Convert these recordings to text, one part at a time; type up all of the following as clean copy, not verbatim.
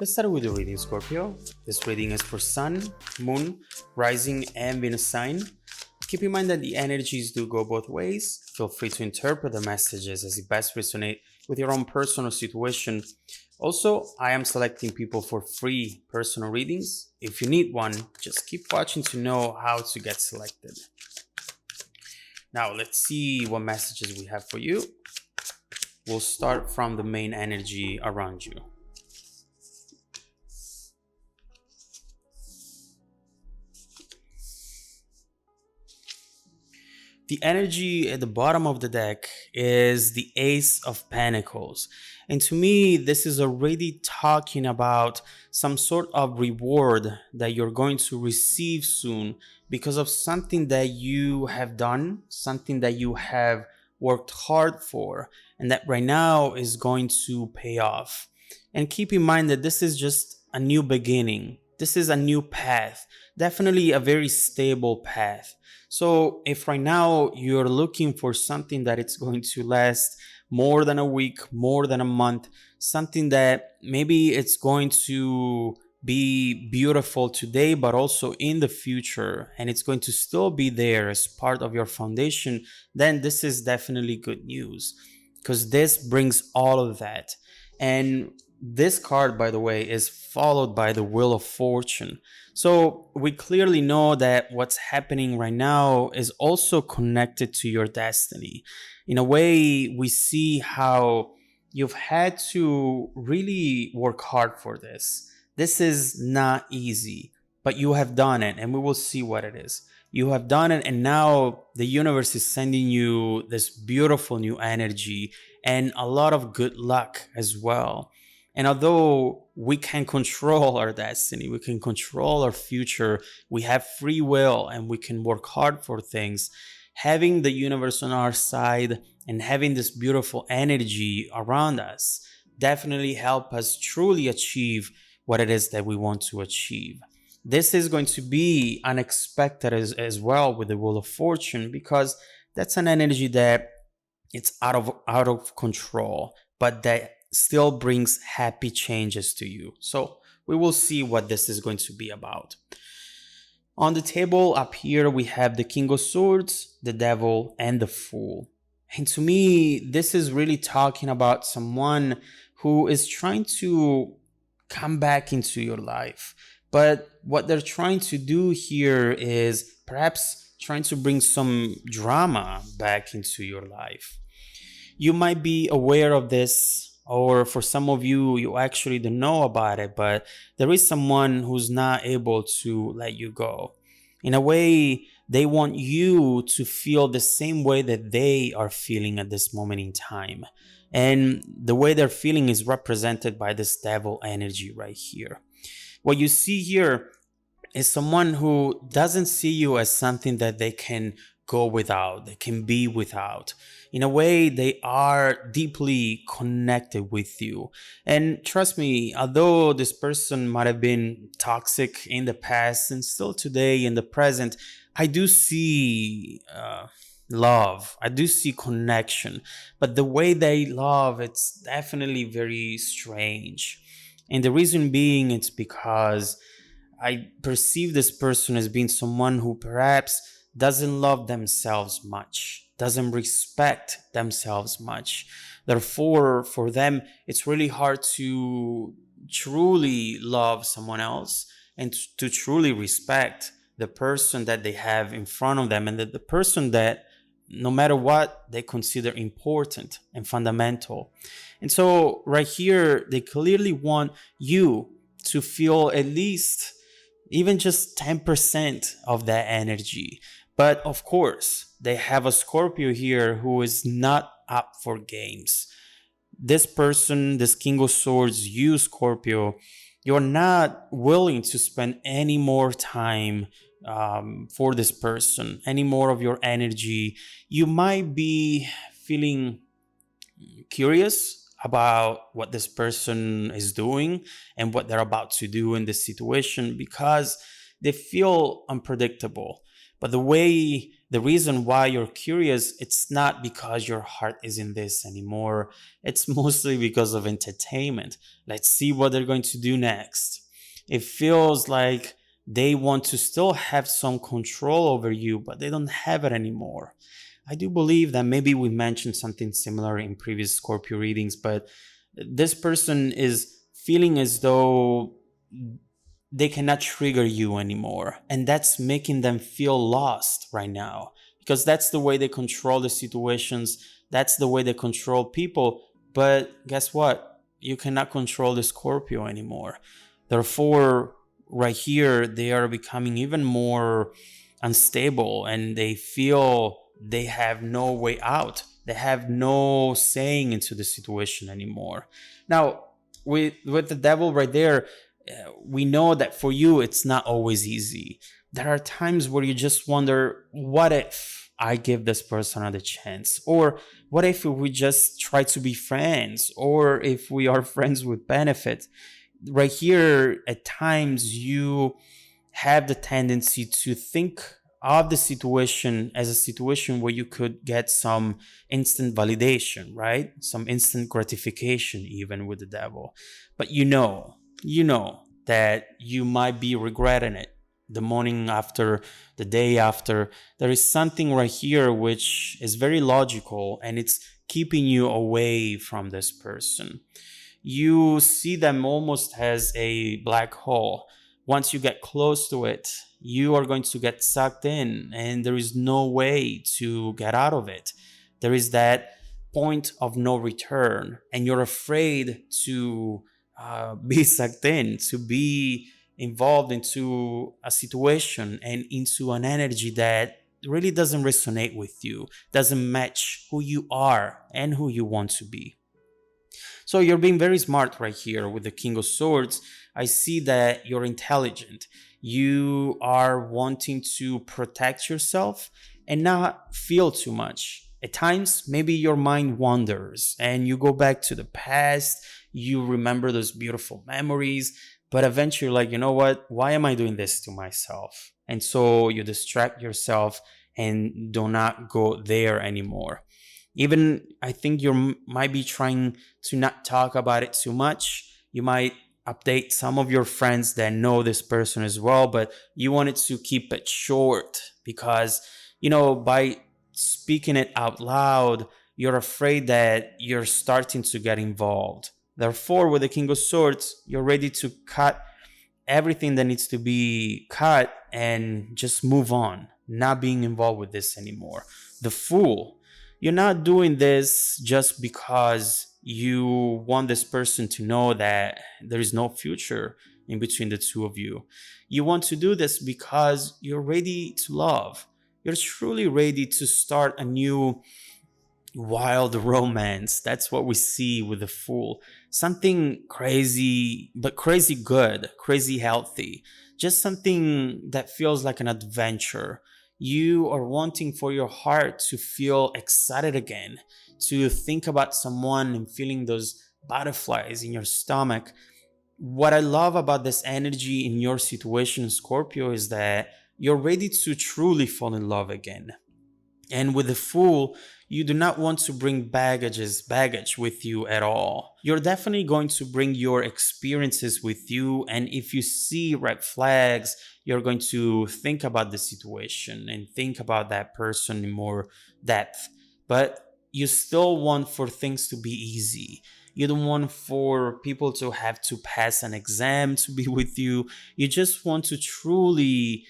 Let's start with the reading, Scorpio. This reading is for Sun, Moon, Rising, and Venus sign. Keep in mind that the energies do go both ways. Feel free to interpret the messages as it best resonate with your own personal situation. Also, I am selecting people for free personal readings. If you need one, just keep watching to know how to get selected. Now, let's see what messages we have for you. We'll start from the main energy around you. The energy at the bottom of the deck is the Ace of Pentacles. And to me, this is already talking about some sort of reward that you're going to receive soon because of something that you have done, something that you have worked hard for, and that right now is going to pay off. And keep in mind that this is just a new beginning. This is a new path, definitely a very stable path. So if right now you're looking for something that it's going to last more than a week, more than a month, something that maybe it's going to be beautiful today, but also in the future, and it's going to still be there as part of your foundation, then this is definitely good news because this brings all of that. And this card, by the way, is followed by the Wheel of Fortune. So we clearly know that what's happening right now is also connected to your destiny. In a way, we see how you've had to really work hard for this. This is not easy, but you have done it, and we will see what it is. You have done it, and now the universe is sending you this beautiful new energy and a lot of good luck as well. And although we can control our destiny, we can control our future, we have free will and we can work hard for things, having the universe on our side and having this beautiful energy around us definitely help us truly achieve what it is that we want to achieve. This is going to be unexpected as well with the Wheel of Fortune, because that's an energy that it's out of control, but that still brings happy changes to you. So we will see what this is going to be about. On the table up here, we have the King of Swords, the Devil, and the Fool. And to me, this is really talking about someone who is trying to come back into your life. But what they're trying to do here is perhaps trying to bring some drama back into your life. You might be aware of this, or for some of you, you actually don't know about it, but there is someone who's not able to let you go. In a way, they want you to feel the same way that they are feeling at this moment in time. And the way they're feeling is represented by this devil energy right here. What you see here is someone who doesn't see you as something that they can go without, they can be without. In a way, they are deeply connected with you. And trust me, although this person might have been toxic in the past and still today in the present, I do see love. I do see connection. But the way they love, it's definitely very strange. And the reason being, it's because I perceive this person as being someone who perhaps doesn't love themselves much, doesn't respect themselves much. Therefore, for them, it's really hard to truly love someone else and to truly respect the person that they have in front of them, and the person that no matter what they consider important and fundamental. And so right here, they clearly want you to feel at least even just 10% of that energy. But of course, they have a Scorpio here who is not up for games. This person, this King of Swords, you Scorpio, you're not willing to spend any more time for this person, any more of your energy. You might be feeling curious about what this person is doing and what they're about to do in this situation because they feel unpredictable. But the reason why you're curious, it's not because your heart is in this anymore. It's mostly because of entertainment. Let's see what they're going to do next. It feels like they want to still have some control over you, but they don't have it anymore. I do believe that maybe we mentioned something similar in previous Scorpio readings, but this person is feeling as though they cannot trigger you anymore. And that's making them feel lost right now because that's the way they control the situations. That's the way they control people. But guess what? You cannot control the Scorpio anymore. Therefore, right here, they are becoming even more unstable and they feel they have no way out. They have no saying into the situation anymore. Now, with the devil right there, we know that for you it's not always easy. There are times where you just wonder, what if I give this person another chance? Or what if we just try to be friends? Or if we are friends with benefits? Right here, at times you have the tendency to think of the situation as a situation where you could get some instant validation, right? Some instant gratification, even with the devil. But you know that you might be regretting it the morning after, the day after. There is something right here which is very logical and it's keeping you away from this person. You see them almost as a black hole. Once you get close to it, you are going to get sucked in, and there is no way to get out of it. There is that point of no return, and you're afraid to be sucked in, to be involved into a situation and into an energy that really doesn't resonate with you, doesn't match who you are and who you want to be. So you're being very smart right here with the King of Swords. I see that you're intelligent. You are wanting to protect yourself and not feel too much. At times, maybe your mind wanders and you go back to the past. You remember those beautiful memories, but eventually you're like, you know what? Why am I doing this to myself? And so you distract yourself and do not go there anymore. Even I think you might be trying to not talk about it too much. You might update some of your friends that know this person as well, but you wanted to keep it short because, by speaking it out loud, you're afraid that you're starting to get involved. Therefore, with the King of Swords, you're ready to cut everything that needs to be cut and just move on, not being involved with this anymore. The Fool, you're not doing this just because you want this person to know that there is no future in between the two of you. You want to do this because you're ready to love. You're truly ready to start a new wild romance. That's what we see with the Fool. Something crazy, but crazy good, crazy healthy. Just something that feels like an adventure. You are wanting for your heart to feel excited again, to think about someone and feeling those butterflies in your stomach. What I love about this energy in your situation, Scorpio, is that you're ready to truly fall in love again. And with the Fool, you do not want to bring baggage with you at all. You're definitely going to bring your experiences with you. And if you see red flags, you're going to think about the situation and think about that person in more depth. But you still want for things to be easy. You don't want for people to have to pass an exam to be with you. You just want to truly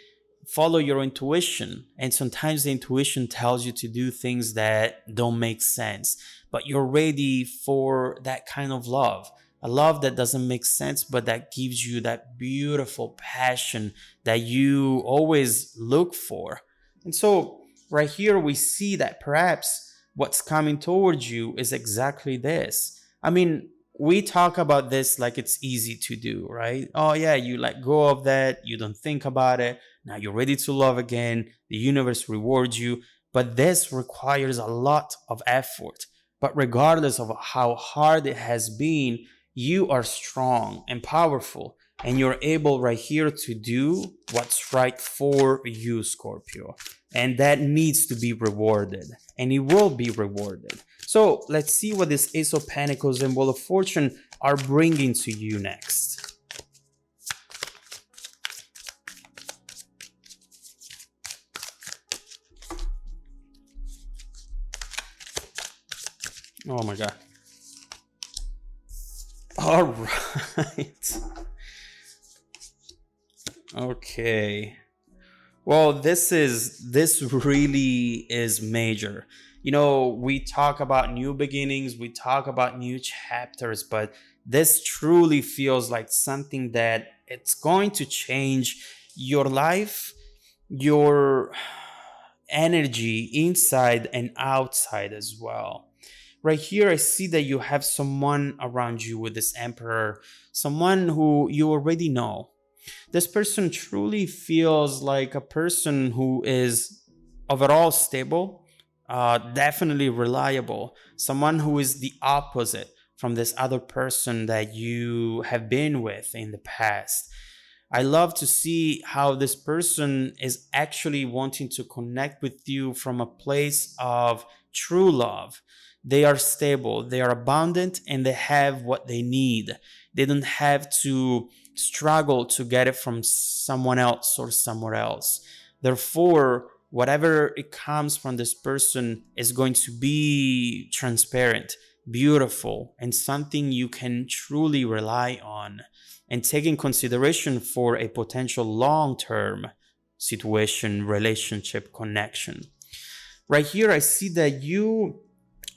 follow your intuition. And sometimes the intuition tells you to do things that don't make sense, but you're ready for that kind of love. A love that doesn't make sense, but that gives you that beautiful passion that you always look for. And so, right here, we see that perhaps what's coming towards you is exactly this. I mean, we talk about this like it's easy to do, right? Oh, yeah, you let go of that, you don't think about it. Now you're ready to love again. The universe rewards you. But this requires a lot of effort. But regardless of how hard it has been, you are strong and powerful. and you're able right here to do what's right for you, Scorpio. And that needs to be rewarded, and it will be rewarded. So let's see what this Ace of Pentacles and Wheel of Fortune are bringing to you next. Oh my God. All right. Okay. Well, this really is major. You know, we talk about new beginnings, we talk about new chapters, but this truly feels like something that it's going to change your life, your energy inside and outside as well. Right here, I see that you have someone around you with this Emperor, someone who you already know. This person truly feels like a person who is overall stable, definitely reliable, someone who is the opposite from this other person that you have been with in the past. I love to see how this person is actually wanting to connect with you from a place of true love. They are stable, they are abundant, and they have what they need. They don't have to struggle to get it from someone else or somewhere else. Therefore, whatever it comes from this person is going to be transparent, beautiful, and something you can truly rely on and take in consideration for a potential long-term situation, relationship, connection. Right here, I see that you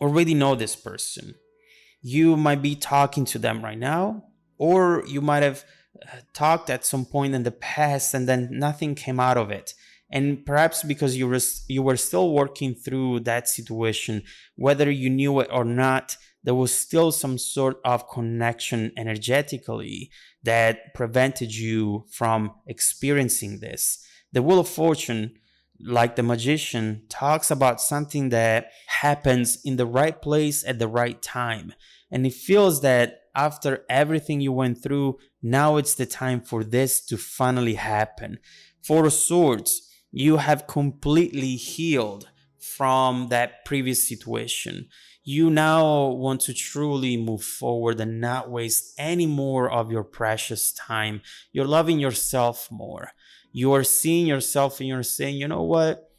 already know this person. You might be talking to them right now, or you might have talked at some point in the past and then nothing came out of it. And perhaps because you were still working through that situation, whether you knew it or not, there was still some sort of connection energetically that prevented you from experiencing this. The Wheel of Fortune, like the magician, talks about something that happens in the right place at the right time. And it feels that after everything you went through, now it's the time for this to finally happen. Four of Swords, you have completely healed from that previous situation. You now want to truly move forward and not waste any more of your precious time. You're loving yourself more. You are seeing yourself and you're saying, you know what?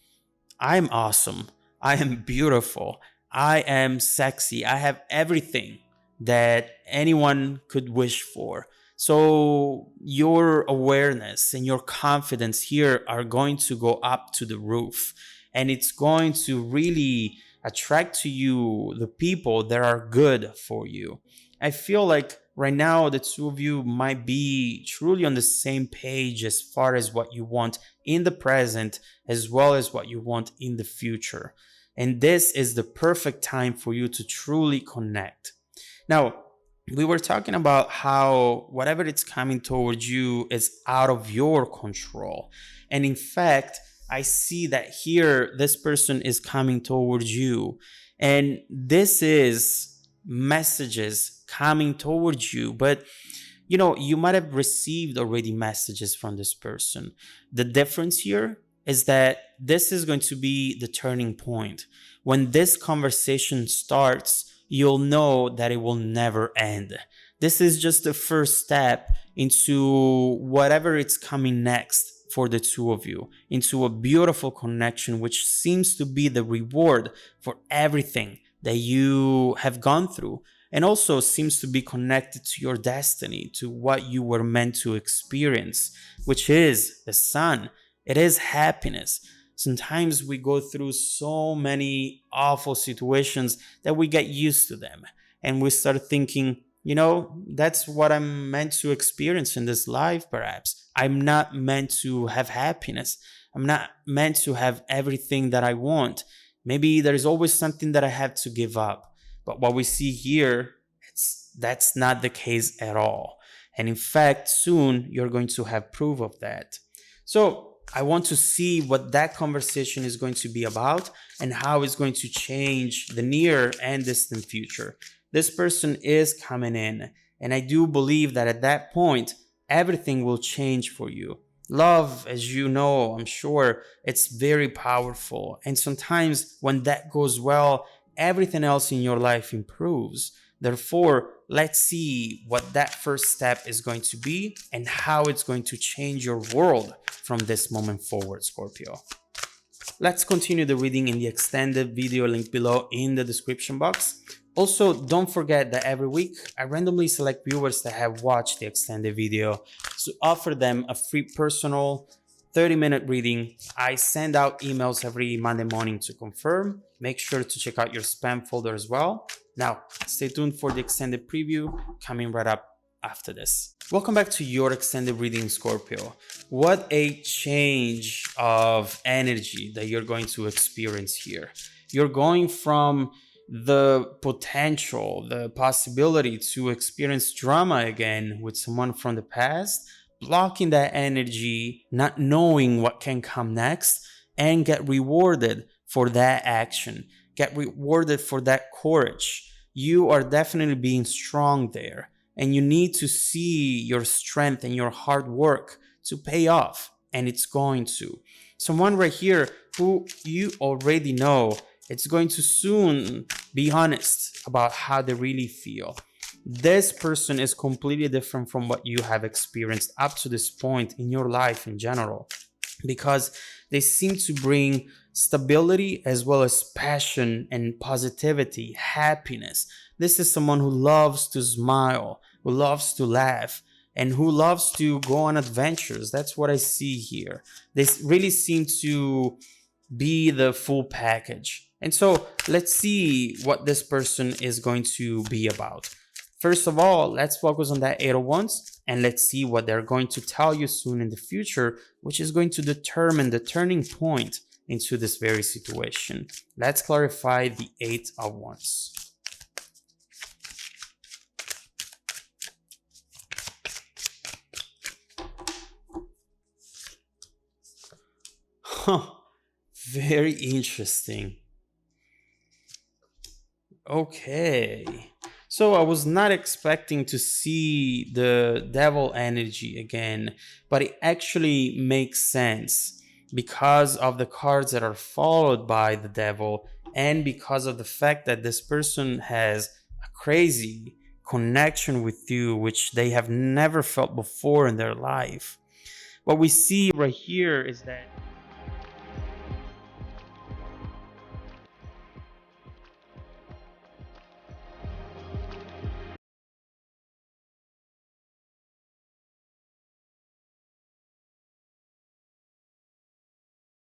I'm awesome. I am beautiful. I am sexy. I have everything that anyone could wish for. So your awareness and your confidence here are going to go up to the roof. And it's going to really attract to you the people that are good for you. I feel like right now the two of you might be truly on the same page as far as what you want in the present as well as what you want in the future. And this is the perfect time for you to truly connect. Now, we were talking about how whatever it's coming towards you is out of your control. And in fact, I see that here this person is coming towards you. And this is messages coming towards you. But you know, you might have received already messages from this person. The difference here is that this is going to be the turning point. When this conversation starts, you'll know that it will never end. This is just the first step into whatever it's coming next for the two of you, into a beautiful connection, which seems to be the reward for everything that you have gone through, and also seems to be connected to your destiny, to what you were meant to experience, which is the sun. It is happiness. Sometimes we go through so many awful situations that we get used to them and we start thinking, you know, that's what I'm meant to experience in this life, perhaps. I'm not meant to have happiness. I'm not meant to have everything that I want. Maybe there's always something that I have to give up. But what we see here, that's not the case at all. And in fact, soon you're going to have proof of that. So I want to see what that conversation is going to be about and how it's going to change the near and distant future. This person is coming in, and I do believe that at that point, everything will change for you. Love, as you know, I'm sure it's very powerful. And sometimes when that goes well, everything else in your life improves. Therefore, let's see what that first step is going to be and how it's going to change your world from this moment forward, Scorpio. Let's continue the reading in the extended video link below in the description box. Also, don't forget that every week I randomly select viewers that have watched the extended video to offer them a free personal 30-minute reading. I send out emails every Monday morning to confirm. Make sure to check out your spam folder as well. Now, stay tuned for the extended preview coming right up after this. Welcome back to your extended reading, Scorpio. What a change of energy that you're going to experience here. You're going from the potential, the possibility to experience drama again with someone from the past, blocking that energy, not knowing what can come next, and get rewarded for that action, get rewarded for that courage. You are definitely being strong there, and you need to see your strength and your hard work to pay off, and it's going to. Someone right here who you already know, it's going to soon be honest about how they really feel. This person is completely different from what you have experienced up to this point in your life in general, because they seem to bring stability as well as passion and positivity, happiness. This is someone who loves to smile, who loves to laugh, and who loves to go on adventures. That's what I see here. They really seem to be the full package. And so let's see what this person is going to be about. First of all, let's focus on that Eight of Wands and let's see what they're going to tell you soon in the future, which is going to determine the turning point into this very situation. Let's clarify the Eight of Wands. Huh. Very interesting. Okay. So I was not expecting to see the devil energy again, but it actually makes sense because of the cards that are followed by the devil and because of the fact that this person has a crazy connection with you, which they have never felt before in their life. What we see right here is that